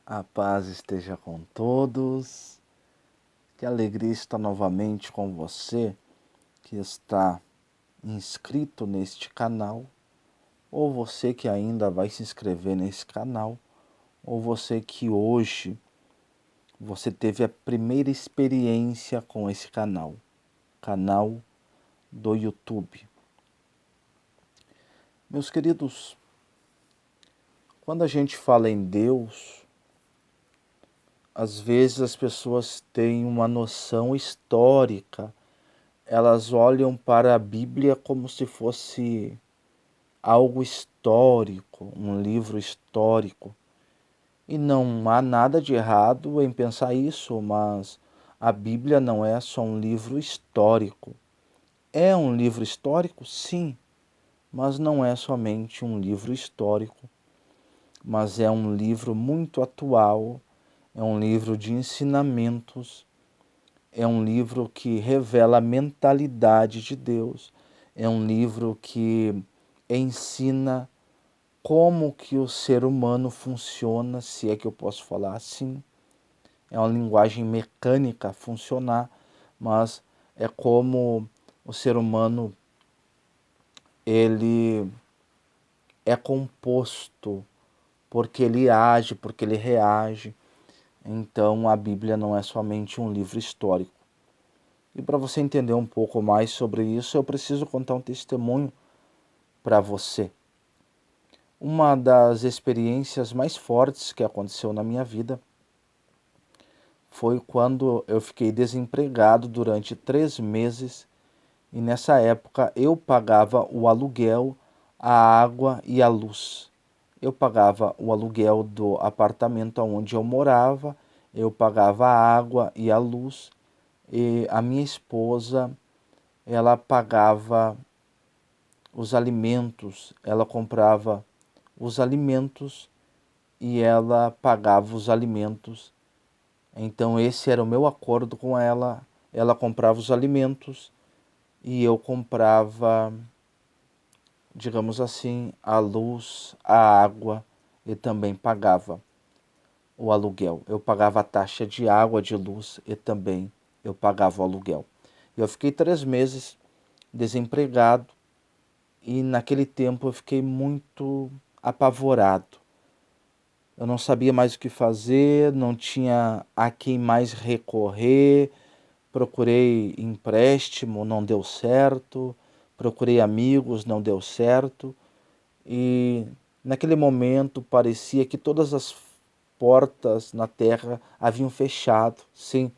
A paz esteja com todos. Que alegria estar novamente com você que está inscrito neste canal, ou você que ainda vai se inscrever nesse canal, ou você que hoje você teve a primeira experiência com esse canal do YouTube. Meus queridos, quando a gente fala em Deus, às vezes as pessoas têm uma noção histórica. Elas olham para a Bíblia como se fosse algo histórico, um livro histórico. E não há nada de errado em pensar isso, mas a Bíblia não é só um livro histórico. É um livro histórico, sim, mas não é somente um livro histórico, mas é um livro muito atual, é um livro de ensinamentos, é um livro que revela a mentalidade de Deus, é um livro que ensina como que o ser humano funciona, se é que eu posso falar assim. É uma linguagem mecânica funcionar, mas é como o ser humano ele é composto, porque ele age, porque ele reage. Então a Bíblia não é somente um livro histórico. E para você entender um pouco mais sobre isso, eu preciso contar um testemunho para você. Uma das experiências mais fortes que aconteceu na minha vida foi quando eu fiquei desempregado durante 3 meses e nessa época eu pagava o aluguel, a água e a luz. Eu pagava o aluguel do apartamento onde eu morava, eu pagava a água e a luz e a minha esposa, ela pagava os alimentos, ela comprava os alimentos e ela pagava os alimentos. Então esse era o meu acordo com ela. Ela comprava os alimentos e eu comprava, digamos assim, a luz, a água e também pagava o aluguel. Eu pagava a taxa de água, de luz e também eu pagava o aluguel. Eu fiquei 3 meses desempregado e naquele tempo eu fiquei muito apavorado. Eu não sabia mais o que fazer, não tinha a quem mais recorrer. Procurei empréstimo, não deu certo. Procurei amigos, não deu certo. E naquele momento parecia que todas as portas na terra haviam fechado. Sim,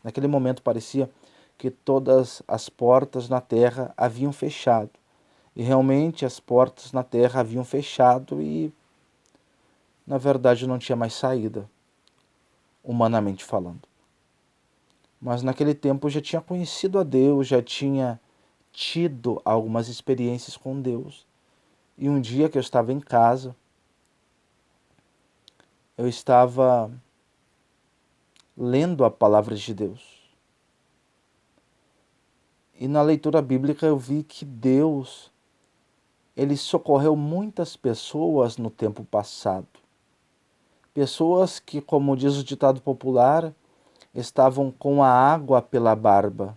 naquele momento parecia que todas as portas na terra haviam fechado. E realmente as portas na terra haviam fechado e, na verdade, não tinha mais saída, humanamente falando. Mas naquele tempo eu já tinha conhecido a Deus, já tinha tido algumas experiências com Deus. E um dia que eu estava em casa, eu estava lendo a palavra de Deus. E na leitura bíblica eu vi que Deus, ele socorreu muitas pessoas no tempo passado. Pessoas que, como diz o ditado popular, estavam com a água pela barba.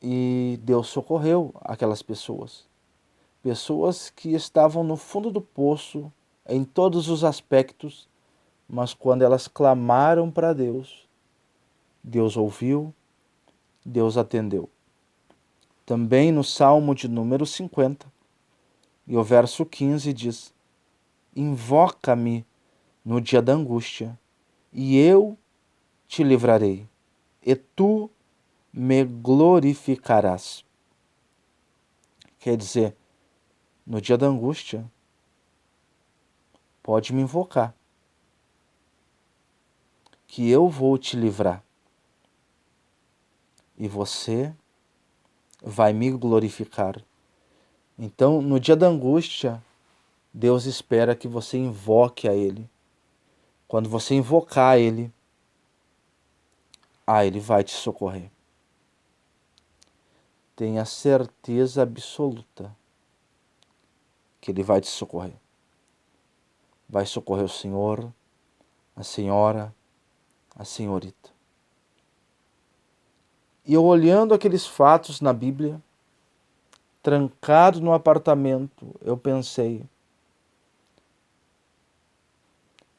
E Deus socorreu aquelas pessoas. Pessoas que estavam no fundo do poço em todos os aspectos, mas quando elas clamaram para Deus, Deus ouviu, Deus atendeu. Também no Salmo de número 50, e o verso 15 diz: Invoca-me no dia da angústia, e eu te livrarei, e tu me glorificarás. Quer dizer, no dia da angústia, pode me invocar, que eu vou te livrar. E você vai me glorificar. Então, no dia da angústia, Deus espera que você invoque a Ele. Quando você invocar a Ele, Ele vai te socorrer. Tenha certeza absoluta que Ele vai te socorrer. Vai socorrer o Senhor, a senhora, a senhorita. E eu olhando aqueles fatos na Bíblia, trancado no apartamento, eu pensei,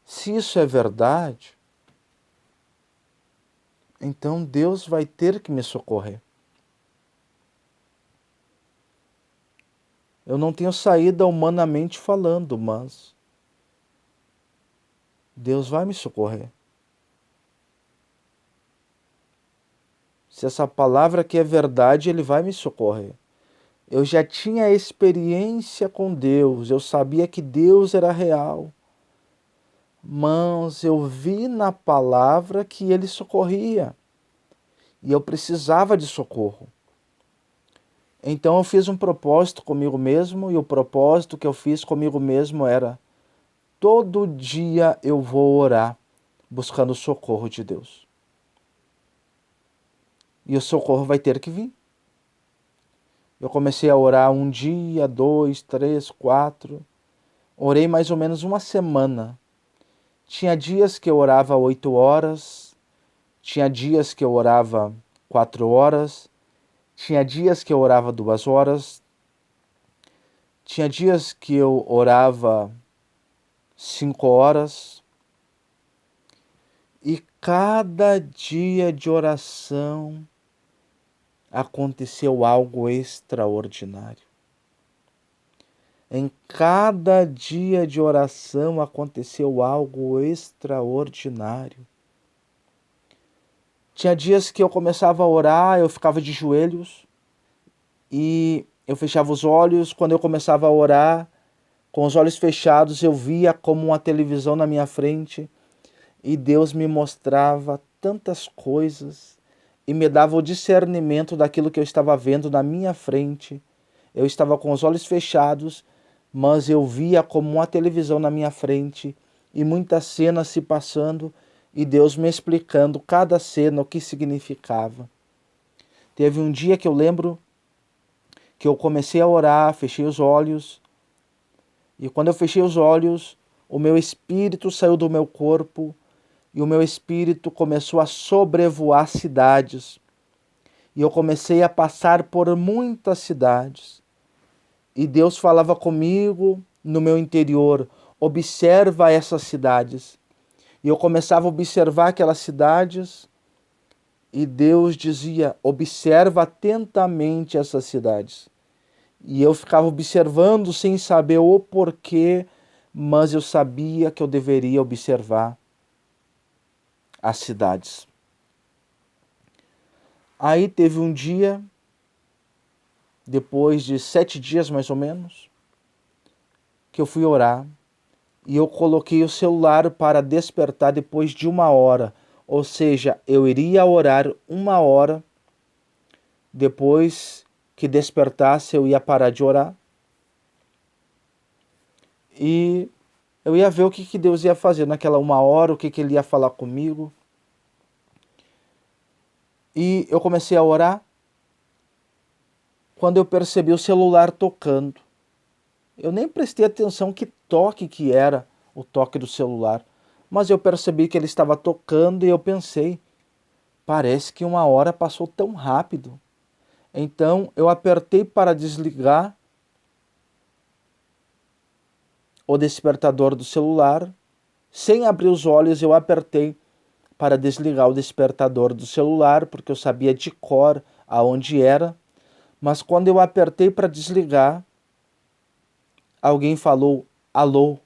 se isso é verdade, então Deus vai ter que me socorrer. Eu não tenho saída humanamente falando, mas Deus vai me socorrer. Se essa palavra aqui é verdade, Ele vai me socorrer. Eu já tinha experiência com Deus, eu sabia que Deus era real. Mas eu vi na palavra que Ele socorria. E eu precisava de socorro. Então eu fiz um propósito comigo mesmo, e o propósito que eu fiz comigo mesmo era: todo dia eu vou orar buscando o socorro de Deus. E o socorro vai ter que vir. Eu comecei a orar um dia, 2, 3, 4. Orei mais ou menos uma semana. Tinha dias que eu orava 8 horas, tinha dias que eu orava 4 horas, tinha dias que eu orava 2 horas, tinha dias que eu orava 5 horas. E cada dia de oração aconteceu algo extraordinário. Em cada dia de oração aconteceu algo extraordinário. Tinha dias que eu começava a orar, eu ficava de joelhos e eu fechava os olhos. Quando eu começava a orar, com os olhos fechados, eu via como uma televisão na minha frente e Deus me mostrava tantas coisas e me dava o discernimento daquilo que eu estava vendo na minha frente. Eu estava com os olhos fechados, mas eu via como uma televisão na minha frente e muitas cenas se passando e Deus me explicando cada cena, o que significava. Teve um dia que eu lembro que eu comecei a orar, fechei os olhos, e quando eu fechei os olhos, o meu espírito saiu do meu corpo e o meu espírito começou a sobrevoar cidades. E eu comecei a passar por muitas cidades. E Deus falava comigo no meu interior: observa essas cidades. E eu começava a observar aquelas cidades e Deus dizia: observa atentamente essas cidades. E eu ficava observando sem saber o porquê, mas eu sabia que eu deveria observar as cidades. Aí teve um dia, depois de 7 dias mais ou menos, que eu fui orar e eu coloquei o celular para despertar depois de 1 hora. Ou seja, eu iria orar 1 hora, depois que despertasse eu ia parar de orar e eu ia ver o que Deus ia fazer naquela 1 hora, o que Ele ia falar comigo. E eu comecei a orar quando eu percebi o celular tocando. Eu nem prestei atenção que toque que era o toque do celular, mas eu percebi que ele estava tocando e eu pensei, parece que 1 hora passou tão rápido. Então eu apertei para desligar o despertador do celular. Sem abrir os olhos, eu apertei para desligar o despertador do celular, porque eu sabia de cor aonde era. Mas quando eu apertei para desligar, alguém falou alô.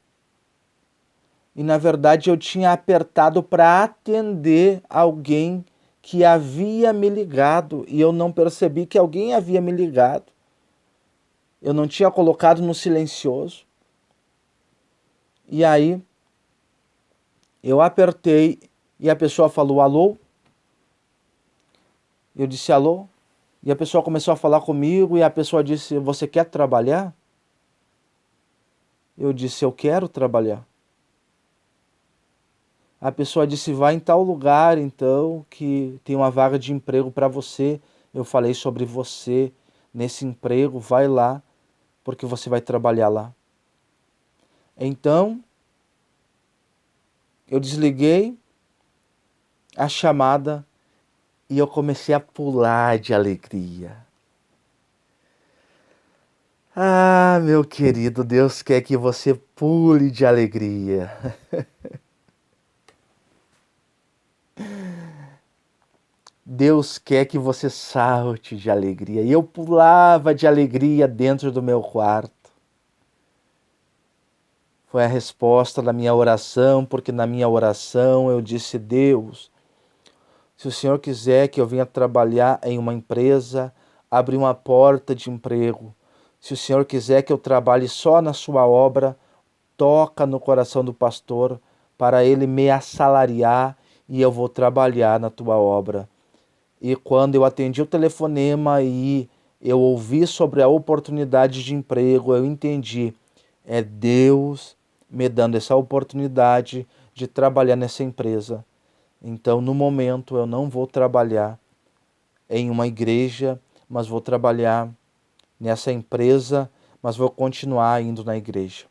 E na verdade eu tinha apertado para atender alguém que havia me ligado e eu não percebi que alguém havia me ligado. Eu não tinha colocado no silencioso. E aí eu apertei e a pessoa falou alô. Eu disse alô. E a pessoa começou a falar comigo e a pessoa disse: você quer trabalhar? Eu disse: eu quero trabalhar. A pessoa disse: vai em tal lugar então que tem uma vaga de emprego para você. Eu falei sobre você nesse emprego, vai lá, porque você vai trabalhar lá. Então, Eu desliguei a chamada e eu comecei a pular de alegria. Ah, meu querido, Deus quer que você pule de alegria. Deus quer que você salte de alegria. E eu pulava de alegria dentro do meu quarto. Foi a resposta da minha oração, porque na minha oração eu disse: Deus, se o Senhor quiser que eu venha trabalhar em uma empresa, abrir uma porta de emprego, se o Senhor quiser que eu trabalhe só na sua obra, toca no coração do pastor para ele me assalariar e eu vou trabalhar na tua obra. E quando eu atendi o telefonema e eu ouvi sobre a oportunidade de emprego, eu entendi, é Deus me dando essa oportunidade de trabalhar nessa empresa. Então, no momento, eu não vou trabalhar em uma igreja, mas vou trabalhar nessa empresa, mas vou continuar indo na igreja,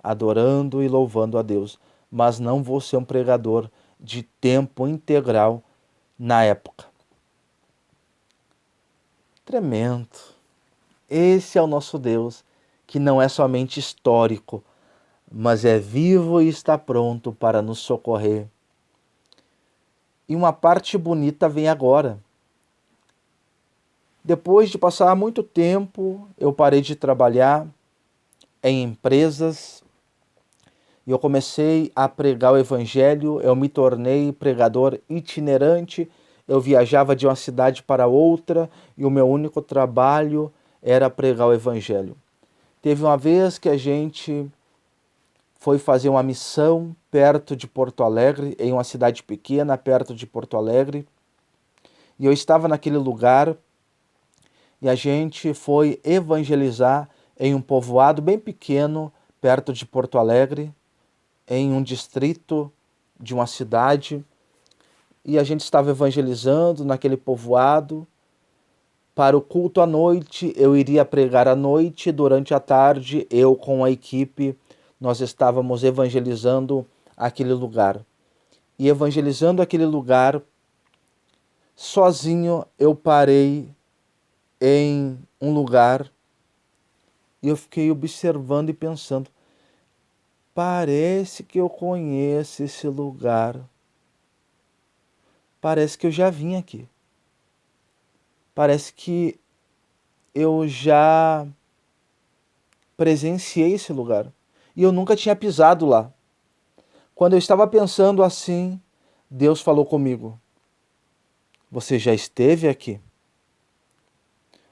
adorando e louvando a Deus, mas não vou ser um pregador de tempo integral na época. Tremendo. Esse é o nosso Deus, que não é somente histórico, mas é vivo e está pronto para nos socorrer. E uma parte bonita vem agora. Depois de passar muito tempo, eu parei de trabalhar em empresas e eu comecei a pregar o evangelho. Eu me tornei pregador itinerante. Eu viajava de uma cidade para outra e o meu único trabalho era pregar o evangelho. Teve uma vez que a gente foi fazer uma missão perto de Porto Alegre, em uma cidade pequena perto de Porto Alegre, e eu estava naquele lugar e a gente foi evangelizar em um povoado bem pequeno perto de Porto Alegre, em um distrito de uma cidade, e a gente estava evangelizando naquele povoado. Para o culto à noite, eu iria pregar à noite, durante a tarde, eu com a equipe, nós estávamos evangelizando aquele lugar. E evangelizando aquele lugar, sozinho eu parei em um lugar e eu fiquei observando e pensando, parece que eu conheço esse lugar. Parece que eu já vim aqui. Parece que eu já presenciei esse lugar. E eu nunca tinha pisado lá. Quando eu estava pensando assim, Deus falou comigo: Você já esteve aqui?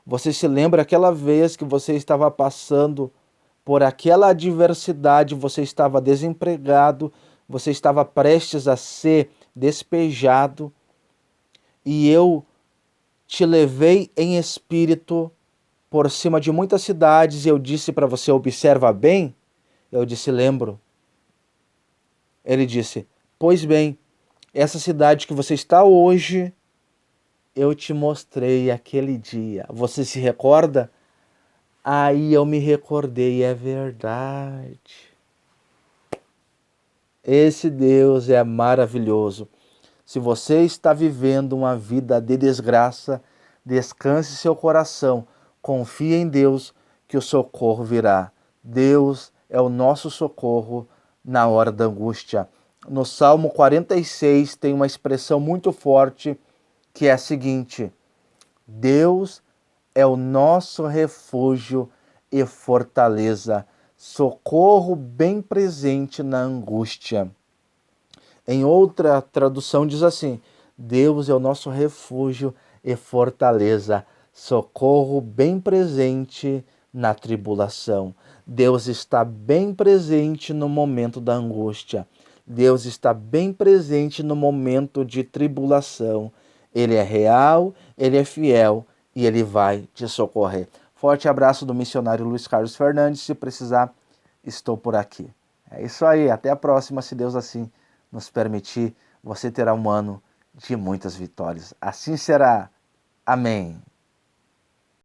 Você se lembra aquela vez que você estava passando por aquela adversidade, você estava desempregado, você estava prestes a ser despejado, e eu te levei em espírito por cima de muitas cidades e eu disse para você: observa bem? Eu disse: lembro. Ele disse: pois bem, essa cidade que você está hoje, eu te mostrei aquele dia. Você se recorda? Aí eu me recordei, é verdade. Esse Deus é maravilhoso. Se você está vivendo uma vida de desgraça, descanse seu coração, confie em Deus que o socorro virá. Deus é o nosso socorro na hora da angústia. No Salmo 46 tem uma expressão muito forte que é a seguinte: Deus é o nosso refúgio e fortaleza, socorro bem presente na angústia. Em outra tradução diz assim: Deus é o nosso refúgio e fortaleza, socorro bem presente na tribulação. Deus está bem presente no momento da angústia. Deus está bem presente no momento de tribulação. Ele é real, ele é fiel e ele vai te socorrer. Forte abraço do missionário Luiz Carlos Fernandes. Se precisar, estou por aqui. É isso aí, até a próxima, se Deus assim nos permitir. Você terá um ano de muitas vitórias. Assim será. Amém.